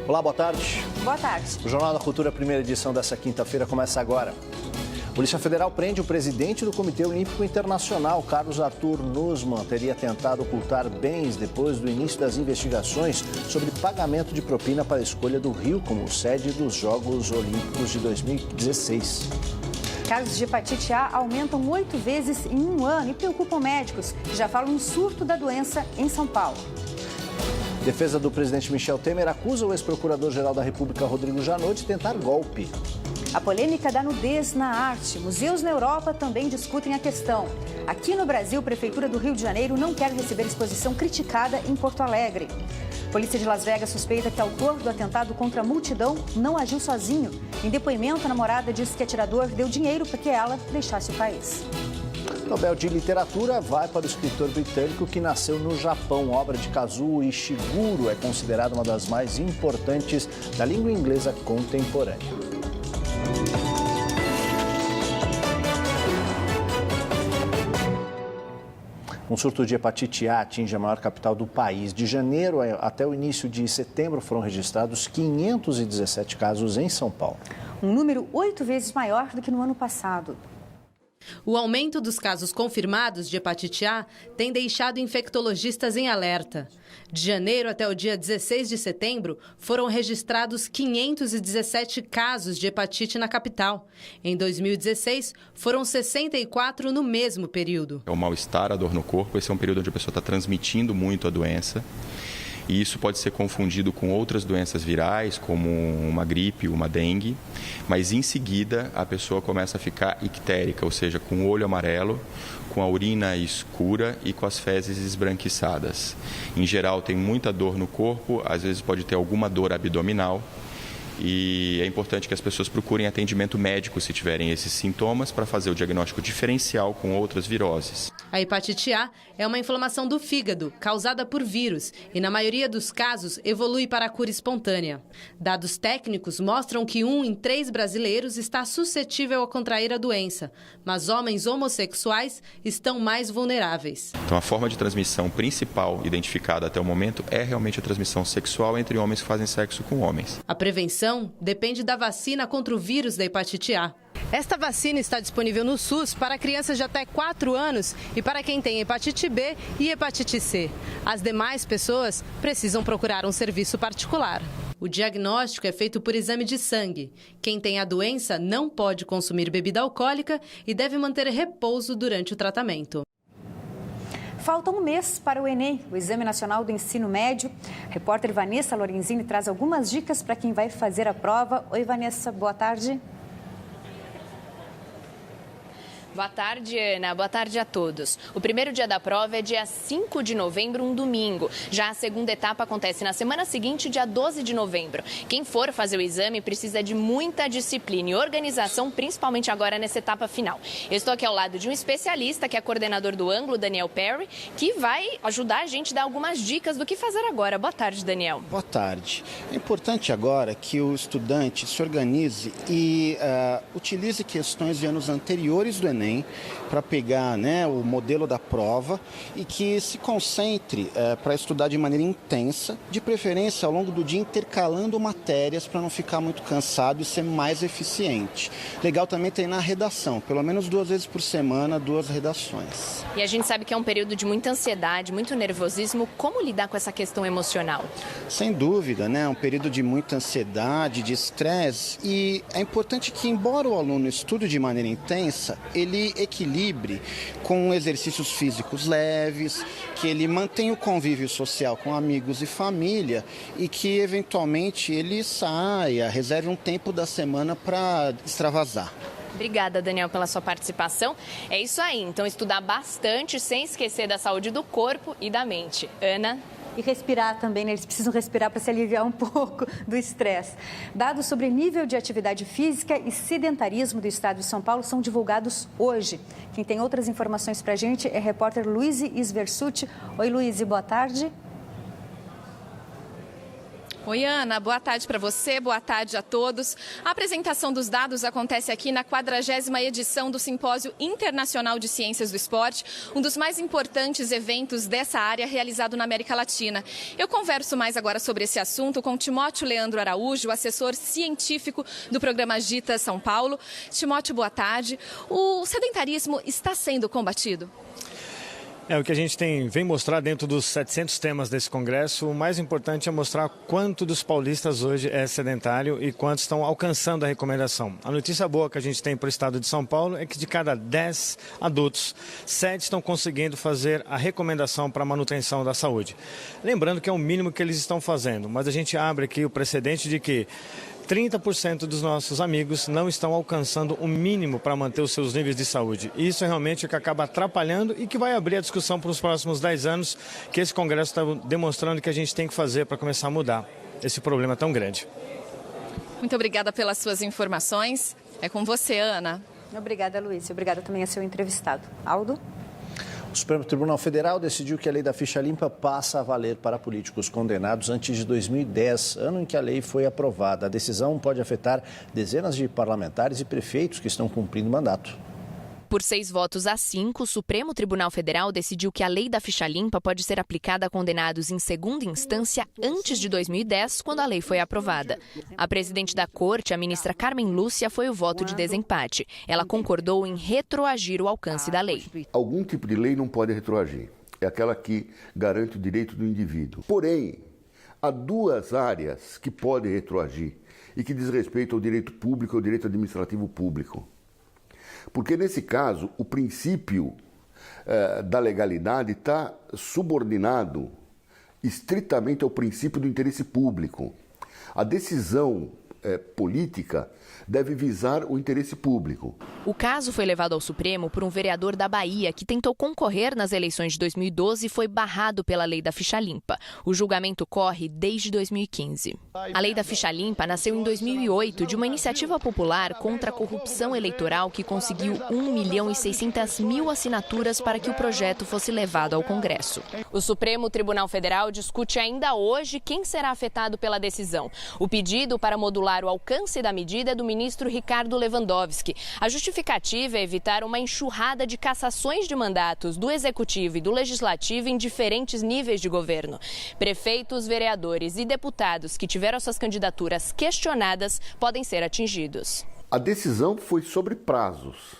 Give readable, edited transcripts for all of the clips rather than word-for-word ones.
Olá, boa tarde. Boa tarde. O Jornal da Cultura, primeira edição dessa quinta-feira, começa agora. A Polícia Federal prende o presidente do Comitê Olímpico Internacional, Carlos Arthur Nussmann. Teria tentado ocultar bens depois do início das investigações sobre pagamento de propina para a escolha do Rio como sede dos Jogos Olímpicos de 2016. Casos de hepatite A aumentam 8 vezes em um ano e preocupam médicos, que já falam em surto da doença em São Paulo. Defesa do presidente Michel Temer acusa o ex-procurador-geral da República, Rodrigo Janot, de tentar golpe. A polêmica da nudez na arte. Museus na Europa também discutem a questão. Aqui no Brasil, a Prefeitura do Rio de Janeiro não quer receber exposição criticada em Porto Alegre. Polícia de Las Vegas suspeita que o autor do atentado contra a multidão não agiu sozinho. Em depoimento, a namorada disse que o atirador deu dinheiro para que ela deixasse o país. Nobel de Literatura vai para o escritor britânico que nasceu no Japão. A obra de Kazuo Ishiguro é considerada uma das mais importantes da língua inglesa contemporânea. Um surto de hepatite A atinge a maior capital do país. De janeiro até o início de setembro foram registrados 517 casos em São Paulo. Um número 8 vezes maior do que no ano passado. O aumento dos casos confirmados de hepatite A tem deixado infectologistas em alerta. De janeiro até o dia 16 de setembro, foram registrados 517 casos de hepatite na capital. Em 2016, foram 64 no mesmo período. É o mal-estar, a dor no corpo. Esse é um período onde a pessoa está transmitindo muito a doença. E isso pode ser confundido com outras doenças virais, como uma gripe, uma dengue. Mas em seguida, a pessoa começa a ficar ictérica, ou seja, com o olho amarelo, com a urina escura e com as fezes esbranquiçadas. Em geral, tem muita dor no corpo, às vezes pode ter alguma dor abdominal. E é importante que as pessoas procurem atendimento médico se tiverem esses sintomas para fazer o diagnóstico diferencial com outras viroses. A hepatite A é uma inflamação do fígado causada por vírus e, na maioria dos casos, evolui para a cura espontânea. Dados técnicos mostram que 1 em 3 brasileiros está suscetível a contrair a doença, mas homens homossexuais estão mais vulneráveis. Então, a forma de transmissão principal identificada até o momento é realmente a transmissão sexual entre homens que fazem sexo com homens. A prevenção depende da vacina contra o vírus da hepatite A. Esta vacina está disponível no SUS para crianças de até 4 anos e para quem tem hepatite B e hepatite C. As demais pessoas precisam procurar um serviço particular. O diagnóstico é feito por exame de sangue. Quem tem a doença não pode consumir bebida alcoólica e deve manter repouso durante o tratamento. Falta um mês para o Enem, o Exame Nacional do Ensino Médio. A repórter Vanessa Lorenzini traz algumas dicas para quem vai fazer a prova. Oi, Vanessa, boa tarde. Boa tarde, Ana. Boa tarde a todos. O primeiro dia da prova é dia 5 de novembro, um domingo. Já a segunda etapa acontece na semana seguinte, dia 12 de novembro. Quem for fazer o exame precisa de muita disciplina e organização, principalmente agora nessa etapa final. Eu estou aqui ao lado de um especialista, que é coordenador do ângulo, Daniel Perry, que vai ajudar a gente a dar algumas dicas do que fazer agora. Boa tarde, Daniel. Boa tarde. É importante agora que o estudante se organize e utilize questões de anos anteriores do Enem para pegar, o modelo da prova e que se concentre para estudar de maneira intensa, de preferência ao longo do dia intercalando matérias para não ficar muito cansado e ser mais eficiente. Legal também treinar a redação, pelo menos 2 vezes por semana, 2 redações. E a gente sabe que é um período de muita ansiedade, muito nervosismo. Como lidar com essa questão emocional? Sem dúvida, é um período de muita ansiedade, de estresse, e é importante que, embora o aluno estude de maneira intensa, ele equilibre com exercícios físicos leves, que ele mantenha o convívio social com amigos e família e que, eventualmente, ele saia, reserve um tempo da semana para extravasar. Obrigada, Daniel, pela sua participação. É isso aí, então estudar bastante, sem esquecer da saúde do corpo e da mente. Ana? E respirar também, Eles precisam respirar para se aliviar um pouco do estresse. Dados sobre nível de atividade física e sedentarismo do estado de São Paulo são divulgados hoje. Quem tem outras informações para a gente é a repórter Luíse Isversuti. Oi, Luíse, boa tarde. Oi, Ana. Boa tarde para você, boa tarde a todos. A apresentação dos dados acontece aqui na 40ª edição do Simpósio Internacional de Ciências do Esporte, um dos mais importantes eventos dessa área realizado na América Latina. Eu converso mais agora sobre esse assunto com Timóteo Leandro Araújo, assessor científico do programa Gita São Paulo. Timóteo, boa tarde. O sedentarismo está sendo combatido? O que a gente vem mostrar dentro dos 700 temas desse congresso, o mais importante é mostrar quanto dos paulistas hoje é sedentário e quantos estão alcançando a recomendação. A notícia boa que a gente tem para o estado de São Paulo é que de cada 10 adultos, 7 estão conseguindo fazer a recomendação para a manutenção da saúde. Lembrando que é o mínimo que eles estão fazendo, mas a gente abre aqui o precedente de que 30% dos nossos amigos não estão alcançando o mínimo para manter os seus níveis de saúde. E isso é realmente o que acaba atrapalhando e que vai abrir a discussão para os próximos 10 anos, que esse congresso está demonstrando que a gente tem que fazer para começar a mudar esse problema tão grande. Muito obrigada pelas suas informações. É com você, Ana. Obrigada, Luiz. Obrigada também a seu entrevistado. Aldo? O Supremo Tribunal Federal decidiu que a lei da ficha limpa passa a valer para políticos condenados antes de 2010, ano em que a lei foi aprovada. A decisão pode afetar dezenas de parlamentares e prefeitos que estão cumprindo mandato. Por 6-5, o Supremo Tribunal Federal decidiu que a lei da ficha limpa pode ser aplicada a condenados em segunda instância antes de 2010, quando a lei foi aprovada. A presidente da Corte, a ministra Carmen Lúcia, foi o voto de desempate. Ela concordou em retroagir o alcance da lei. Algum tipo de lei não pode retroagir. É aquela que garante o direito do indivíduo. Porém, há duas áreas que podem retroagir e que diz respeito ao direito público e ao direito administrativo público. Porque, nesse caso, o princípio da legalidade está subordinado estritamente ao princípio do interesse público. A decisão política deve visar o interesse público. O caso foi levado ao Supremo por um vereador da Bahia que tentou concorrer nas eleições de 2012 e foi barrado pela lei da ficha limpa. O julgamento corre desde 2015. A lei da ficha limpa nasceu em 2008 de uma iniciativa popular contra a corrupção eleitoral que conseguiu 1.600.000 assinaturas para que o projeto fosse levado ao Congresso. O Supremo Tribunal Federal discute ainda hoje quem será afetado pela decisão. O pedido para modular o alcance da medida é do ministro Ricardo Lewandowski. A justificativa é evitar uma enxurrada de cassações de mandatos do Executivo e do Legislativo em diferentes níveis de governo. Prefeitos, vereadores e deputados que tiveram suas candidaturas questionadas podem ser atingidos. A decisão foi sobre prazos.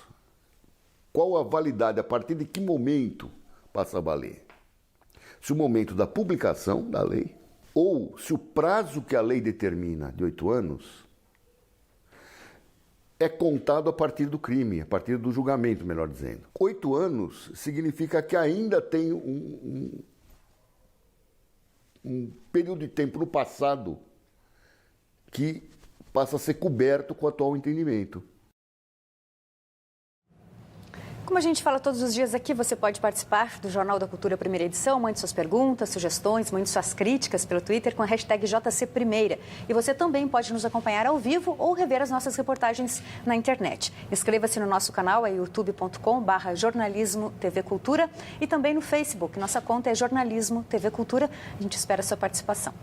Qual a validade, a partir de que momento passa a valer? Se o momento da publicação da lei ou se o prazo que a lei determina, de 8 anos, é contado a partir do crime, a partir do julgamento, melhor dizendo. 8 anos significa que ainda tem um período de tempo no passado que passa a ser coberto com o atual entendimento. Como a gente fala todos os dias aqui, você pode participar do Jornal da Cultura Primeira Edição. Mande suas perguntas, sugestões, mande suas críticas pelo Twitter com a hashtag JCPrimeira. E você também pode nos acompanhar ao vivo ou rever as nossas reportagens na internet. Inscreva-se no nosso canal, é youtube.com/jornalismo TV Cultura, e também no Facebook. Nossa conta é Jornalismo TV Cultura. A gente espera a sua participação.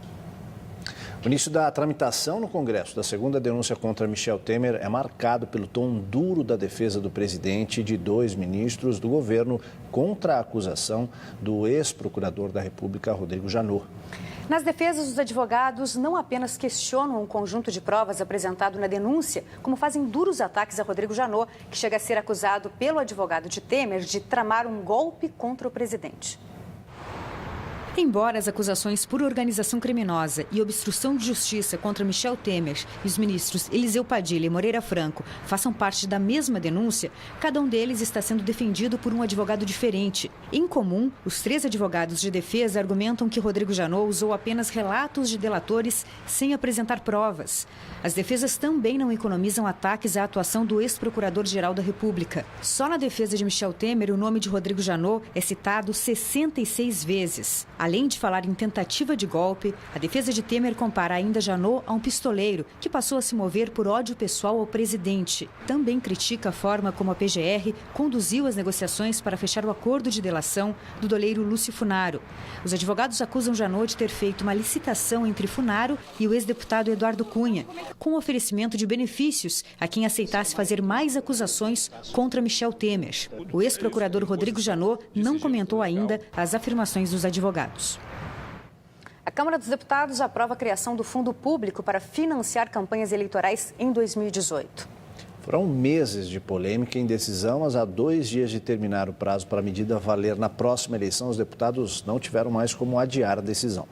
O início da tramitação no Congresso da segunda denúncia contra Michel Temer é marcado pelo tom duro da defesa do presidente e de 2 ministros do governo contra a acusação do ex-procurador da República, Rodrigo Janot. Nas defesas, os advogados não apenas questionam um conjunto de provas apresentado na denúncia, como fazem duros ataques a Rodrigo Janot, que chega a ser acusado pelo advogado de Temer de tramar um golpe contra o presidente. Embora as acusações por organização criminosa e obstrução de justiça contra Michel Temer e os ministros Eliseu Padilha e Moreira Franco façam parte da mesma denúncia, cada um deles está sendo defendido por um advogado diferente. Em comum, os 3 advogados de defesa argumentam que Rodrigo Janot usou apenas relatos de delatores sem apresentar provas. As defesas também não economizam ataques à atuação do ex-procurador-geral da República. Só na defesa de Michel Temer, o nome de Rodrigo Janot é citado 66 vezes. Além de falar em tentativa de golpe, a defesa de Temer compara ainda Janot a um pistoleiro que passou a se mover por ódio pessoal ao presidente. Também critica a forma como a PGR conduziu as negociações para fechar o acordo de delação delação do doleiro Lúcio Funaro. Os advogados acusam Janot de ter feito uma licitação entre Funaro e o ex-deputado Eduardo Cunha, com oferecimento de benefícios a quem aceitasse fazer mais acusações contra Michel Temer. O ex-procurador Rodrigo Janot não comentou ainda as afirmações dos advogados. A Câmara dos Deputados aprova a criação do Fundo Público para financiar campanhas eleitorais em 2018. Foram meses de polêmica e indecisão, mas há 2 dias de terminar o prazo para a medida valer na próxima eleição, os deputados não tiveram mais como adiar a decisão.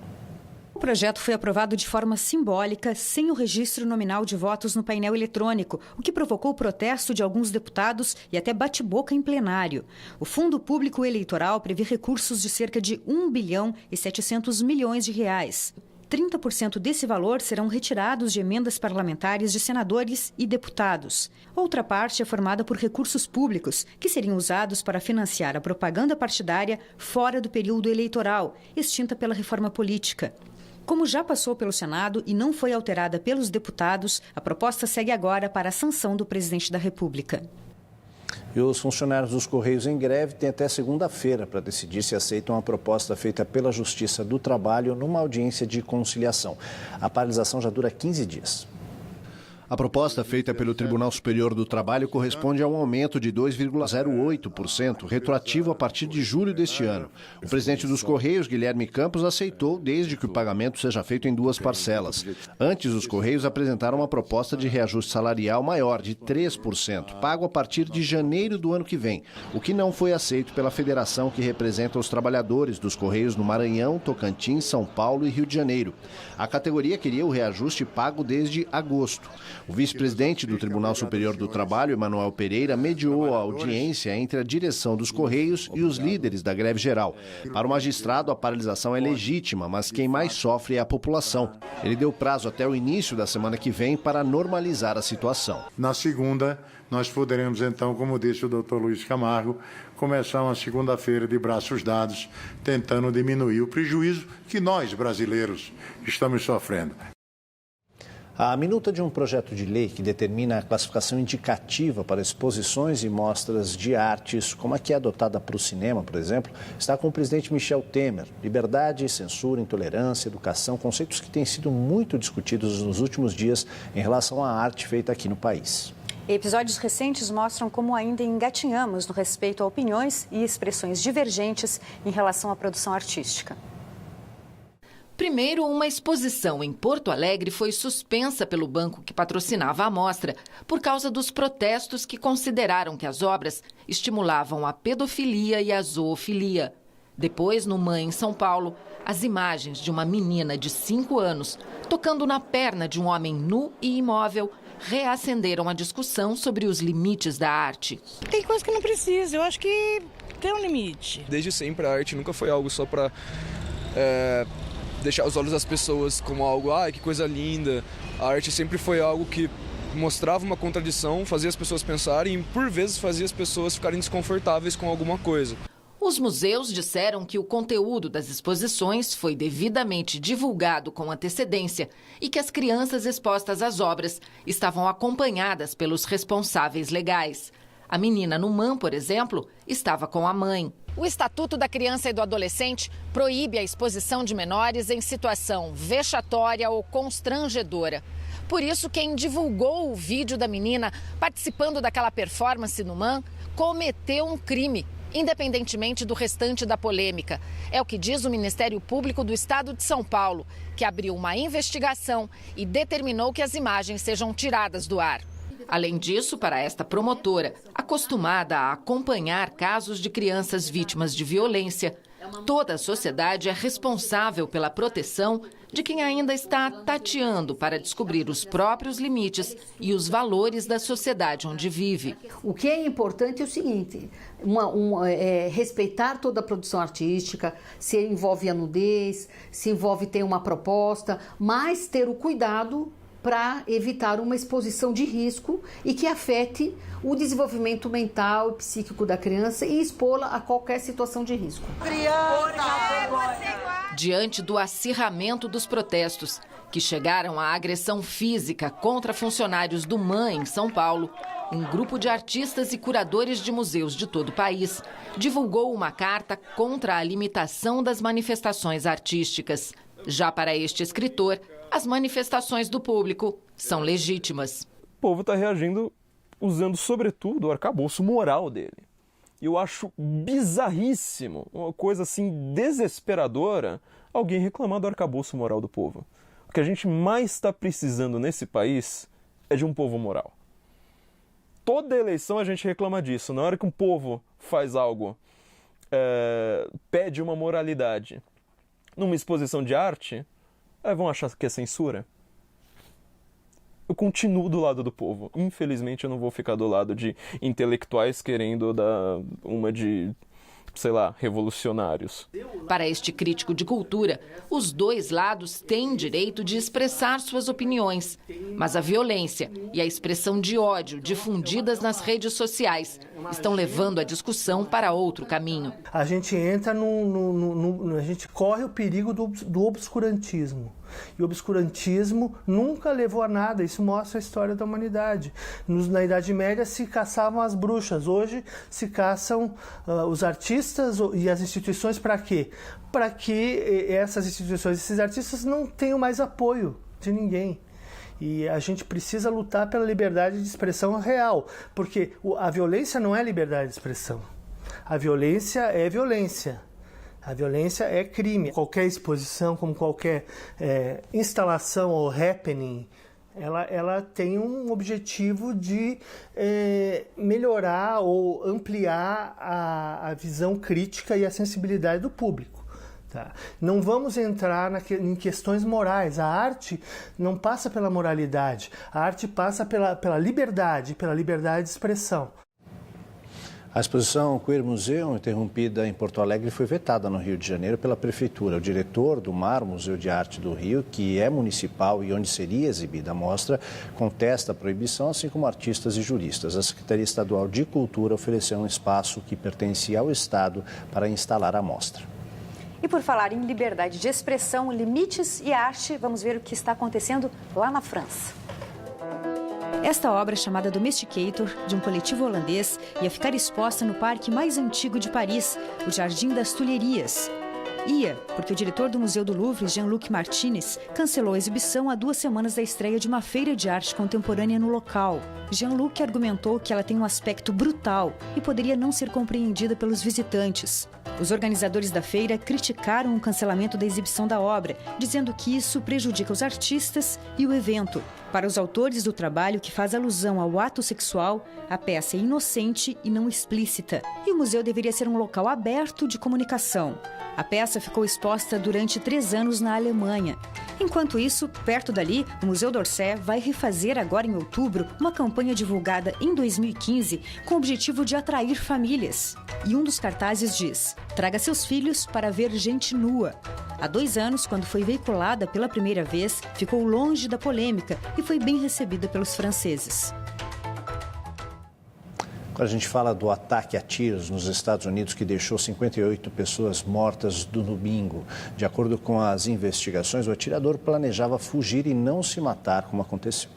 O projeto foi aprovado de forma simbólica, sem o registro nominal de votos no painel eletrônico, o que provocou o protesto de alguns deputados e até bate-boca em plenário. O Fundo Público Eleitoral prevê recursos de cerca de 1 bilhão e 700 milhões de reais. 30% desse valor serão retirados de emendas parlamentares de senadores e deputados. Outra parte é formada por recursos públicos, que seriam usados para financiar a propaganda partidária fora do período eleitoral, extinta pela reforma política. Como já passou pelo Senado e não foi alterada pelos deputados, a proposta segue agora para a sanção do presidente da República. E os funcionários dos Correios em greve têm até segunda-feira para decidir se aceitam a proposta feita pela Justiça do Trabalho numa audiência de conciliação. A paralisação já dura 15 dias. A proposta feita pelo Tribunal Superior do Trabalho corresponde a um aumento de 2,08%, retroativo a partir de julho deste ano. O presidente dos Correios, Guilherme Campos, aceitou desde que o pagamento seja feito em 2 parcelas. Antes, os Correios apresentaram uma proposta de reajuste salarial maior, de 3%, pago a partir de janeiro do ano que vem, o que não foi aceito pela federação que representa os trabalhadores dos Correios no Maranhão, Tocantins, São Paulo e Rio de Janeiro. A categoria queria o reajuste pago desde agosto. O vice-presidente do Tribunal Superior do Trabalho, Emanuel Pereira, mediou a audiência entre a direção dos Correios e os líderes da greve geral. Para o magistrado, a paralisação é legítima, mas quem mais sofre é a população. Ele deu prazo até o início da semana que vem para normalizar a situação. Na segunda, nós poderemos, então, como disse o doutor Luiz Camargo, começar uma segunda-feira de braços dados, tentando diminuir o prejuízo que nós, brasileiros, estamos sofrendo. A minuta de um projeto de lei que determina a classificação indicativa para exposições e mostras de artes, como a que é adotada para o cinema, por exemplo, está com o presidente Michel Temer. Liberdade, censura, intolerância, educação, conceitos que têm sido muito discutidos nos últimos dias em relação à arte feita aqui no país. Episódios recentes mostram como ainda engatinhamos no respeito a opiniões e expressões divergentes em relação à produção artística. Primeiro, uma exposição em Porto Alegre foi suspensa pelo banco que patrocinava a mostra por causa dos protestos que consideraram que as obras estimulavam a pedofilia e a zoofilia. Depois, no MAN, em São Paulo, as imagens de uma menina de 5 anos tocando na perna de um homem nu e imóvel reacenderam a discussão sobre os limites da arte. Tem coisa que não precisa, eu acho que tem um limite. Desde sempre a arte nunca foi algo só para deixar os olhos das pessoas como algo, que coisa linda. A arte sempre foi algo que mostrava uma contradição, fazia as pessoas pensarem e por vezes fazia as pessoas ficarem desconfortáveis com alguma coisa. Os museus disseram que o conteúdo das exposições foi devidamente divulgado com antecedência e que as crianças expostas às obras estavam acompanhadas pelos responsáveis legais. A menina no MAN, por exemplo, estava com a mãe. O Estatuto da Criança e do Adolescente proíbe a exposição de menores em situação vexatória ou constrangedora. Por isso, quem divulgou o vídeo da menina participando daquela performance no MAN cometeu um crime, independentemente do restante da polêmica. É o que diz o Ministério Público do Estado de São Paulo, que abriu uma investigação e determinou que as imagens sejam tiradas do ar. Além disso, para esta promotora, acostumada a acompanhar casos de crianças vítimas de violência, toda a sociedade é responsável pela proteção de quem ainda está tateando para descobrir os próprios limites e os valores da sociedade onde vive. O que é importante é o seguinte, respeitar toda a produção artística, se envolve a nudez, se envolve ter uma proposta, mas ter o cuidado para evitar uma exposição de risco e que afete o desenvolvimento mental e psíquico da criança e expô-la a qualquer situação de risco. Diante do acirramento dos protestos que chegaram à agressão física contra funcionários do MAN em São Paulo, um grupo de artistas e curadores de museus de todo o país divulgou uma carta contra a limitação das manifestações artísticas. Já para este escritor, as manifestações do público são legítimas. O povo está reagindo usando, sobretudo, o arcabouço moral dele. Eu acho bizarríssimo, uma coisa assim desesperadora, alguém reclamar do arcabouço moral do povo. O que a gente mais está precisando nesse país é de um povo moral. Toda eleição a gente reclama disso. Na hora que um povo faz algo, pede uma moralidade numa exposição de arte, vão achar que é censura. Eu continuo do lado do povo. Infelizmente eu não vou ficar do lado de intelectuais querendo dar uma de, sei lá, revolucionários. Para este crítico de cultura, os dois lados têm direito de expressar suas opiniões. Mas a violência e a expressão de ódio difundidas nas redes sociais estão levando a discussão para outro caminho. A gente entra a gente corre o perigo do obscurantismo. E o obscurantismo nunca levou a nada, isso mostra a história da humanidade. Na Idade Média se caçavam as bruxas, hoje se caçam os artistas e as instituições para quê? Para que essas instituições, esses artistas não tenham mais apoio de ninguém. E a gente precisa lutar pela liberdade de expressão real, porque a violência não é liberdade de expressão. A violência é violência. A violência é crime. Qualquer exposição, como qualquer instalação ou happening, ela tem um objetivo de melhorar ou ampliar a visão crítica e a sensibilidade do público. Tá? Não vamos entrar em questões morais. A arte não passa pela moralidade. A arte passa pela liberdade de expressão. A exposição Queer Museum, interrompida em Porto Alegre, foi vetada no Rio de Janeiro pela Prefeitura. O diretor do MAR, Museu de Arte do Rio, que é municipal e onde seria exibida a mostra, contesta a proibição, assim como artistas e juristas. A Secretaria Estadual de Cultura ofereceu um espaço que pertencia ao Estado para instalar a mostra. E por falar em liberdade de expressão, limites e arte, vamos ver o que está acontecendo lá na França. Esta obra, chamada Domesticator, de um coletivo holandês, ia ficar exposta no parque mais antigo de Paris, o Jardim das Tulherias. Ia, porque o diretor do Museu do Louvre, Jean-Luc Martinez, cancelou a exibição há 2 semanas da estreia de uma feira de arte contemporânea no local. Jean-Luc argumentou que ela tem um aspecto brutal e poderia não ser compreendida pelos visitantes. Os organizadores da feira criticaram o cancelamento da exibição da obra, dizendo que isso prejudica os artistas e o evento. Para os autores do trabalho que faz alusão ao ato sexual, a peça é inocente e não explícita, e o museu deveria ser um local aberto de comunicação. A peça ficou exposta durante 3 anos na Alemanha. Enquanto isso, perto dali, o Museu d'Orsay vai refazer agora em outubro uma campanha divulgada em 2015 com o objetivo de atrair famílias. E um dos cartazes diz: traga seus filhos para ver gente nua. Há 2 anos, quando foi veiculada pela primeira vez, ficou longe da polêmica e foi bem recebida pelos franceses. Agora a gente fala do ataque a tiros nos Estados Unidos que deixou 58 pessoas mortas no domingo. De acordo com as investigações, o atirador planejava fugir e não se matar, como aconteceu.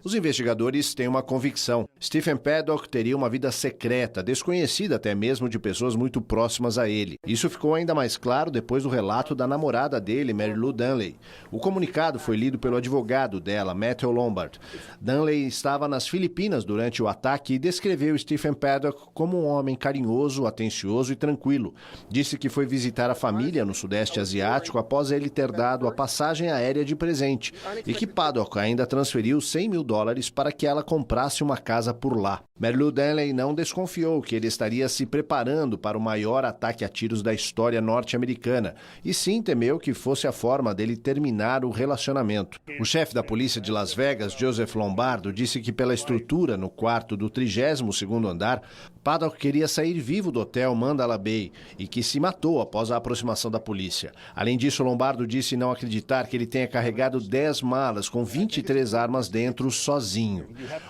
Os investigadores têm uma convicção. Stephen Paddock teria uma vida secreta, desconhecida até mesmo de pessoas muito próximas a ele. Isso ficou ainda mais claro depois do relato da namorada dele, Mary Lou Dunley. O comunicado foi lido pelo advogado dela, Matthew Lombard. Dunley estava nas Filipinas durante o ataque e descreveu Stephen Paddock como um homem carinhoso, atencioso e tranquilo. Disse que foi visitar a família no Sudeste Asiático após ele ter dado a passagem aérea de presente e que Paddock ainda transferiu $100 mil para que ela comprasse uma casa por lá. Mary Lou Dunley não desconfiou que ele estaria se preparando para o maior ataque a tiros da história norte-americana e sim temeu que fosse a forma dele terminar o relacionamento. O chefe da polícia de Las Vegas, Joseph Lombardo, disse que pela estrutura no quarto do 32º andar Paddock queria sair vivo do hotel Mandalay Bay e que se matou após a aproximação da polícia. Além disso, Lombardo disse não acreditar que ele tenha carregado 10 malas com 23 armas dentro sozinho.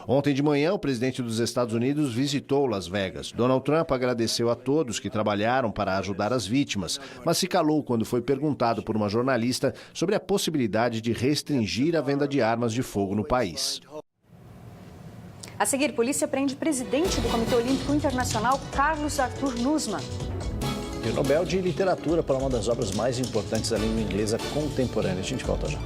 Ontem de manhã, o presidente dos Estados Unidos visitou Las Vegas. Donald Trump agradeceu a todos que trabalharam para ajudar as vítimas, mas se calou quando foi perguntado por uma jornalista sobre a possibilidade de restringir a venda de armas de fogo no país. A seguir, polícia prende presidente do Comitê Olímpico Internacional, Carlos Arthur Nussmann. E o Nobel de Literatura para uma das obras mais importantes da língua inglesa contemporânea. A gente volta já.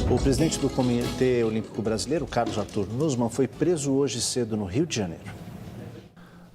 O presidente do Comitê Olímpico Brasileiro, Carlos Arthur Nussmann, foi preso hoje cedo no Rio de Janeiro.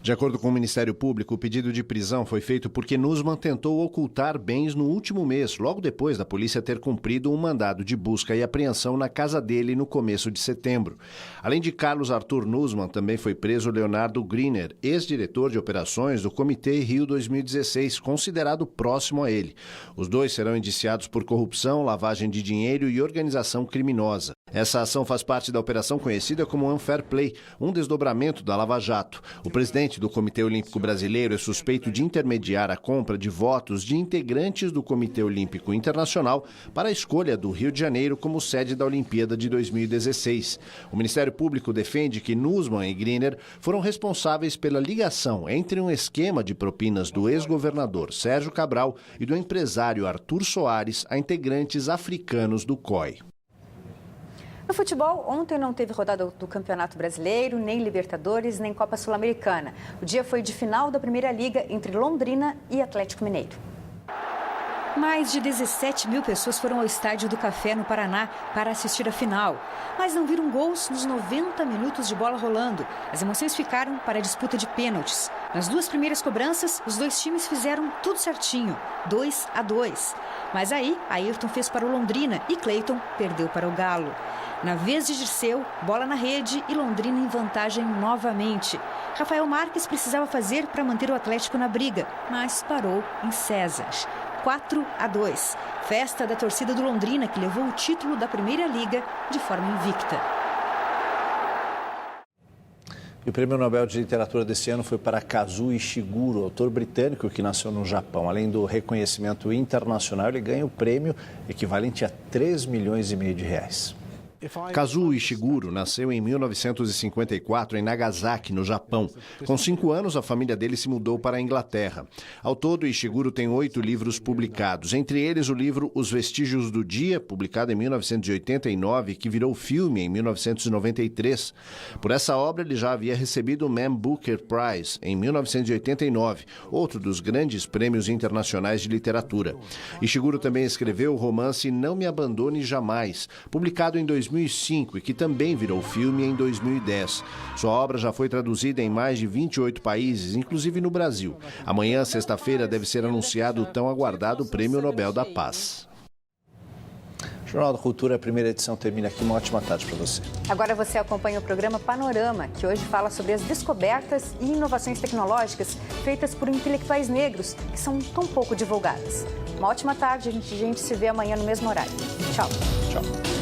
De acordo com o Ministério Público, o pedido de prisão foi feito porque Nussmann tentou ocultar bens no último mês, logo depois da polícia ter cumprido um mandado de busca e apreensão na casa dele no começo de setembro. Além de Carlos Arthur Nussmann, também foi preso Leonardo Griner, ex-diretor de operações do Comitê Rio 2016, considerado próximo a ele. Os dois serão indiciados por corrupção, lavagem de dinheiro e organização criminosa. Essa ação faz parte da operação conhecida como Unfair Play, um desdobramento da Lava Jato. O presidente do Comitê Olímpico Brasileiro é suspeito de intermediar a compra de votos de integrantes do Comitê Olímpico Internacional para a escolha do Rio de Janeiro como sede da Olimpíada de 2016. O Ministério Público defende que Nussmann e Griner foram responsáveis pela ligação entre um esquema de propinas do ex-governador Sérgio Cabral e do empresário Arthur Soares a integrantes africanos do COI. No futebol, ontem não teve rodada do Campeonato Brasileiro, nem Libertadores, nem Copa Sul-Americana. O dia foi de final da Primeira Liga entre Londrina e Atlético Mineiro. Mais de 17 mil pessoas foram ao Estádio do Café, no Paraná, para assistir a final. Mas não viram gols nos 90 minutos de bola rolando. As emoções ficaram para a disputa de pênaltis. Nas duas primeiras cobranças, os dois times fizeram tudo certinho, 2-2. Mas aí, Ayrton fez para o Londrina e Cleiton perdeu para o Galo. Na vez de Dirceu, bola na rede e Londrina em vantagem novamente. Rafael Marques precisava fazer para manter o Atlético na briga, mas parou em César. 4-2. Festa da torcida do Londrina, que levou o título da Primeira Liga de forma invicta. E o Prêmio Nobel de Literatura desse ano foi para Kazuo Ishiguro, autor britânico que nasceu no Japão. Além do reconhecimento internacional, ele ganha o prêmio equivalente a 3,5 milhões de reais. Kazuo Ishiguro nasceu em 1954 em Nagasaki, no Japão. Com 5 anos, a família dele se mudou para a Inglaterra. Ao todo, Ishiguro tem 8 livros publicados, entre eles o livro Os Vestígios do Dia, publicado em 1989, que virou filme em 1993. Por essa obra, ele já havia recebido o Man Booker Prize em 1989, outro dos grandes prêmios internacionais de literatura. Ishiguro também escreveu o romance Não Me Abandone Jamais, publicado em 2005 e que também virou filme em 2010. Sua obra já foi traduzida em mais de 28 países, inclusive no Brasil. Amanhã, sexta-feira, deve ser anunciado o tão aguardado Prêmio Nobel da Paz. Jornal da Cultura, a primeira edição termina aqui. Uma ótima tarde para você. Agora você acompanha o programa Panorama, que hoje fala sobre as descobertas e inovações tecnológicas feitas por intelectuais negros que são tão pouco divulgadas. Uma ótima tarde, a gente se vê amanhã no mesmo horário. Tchau. Tchau.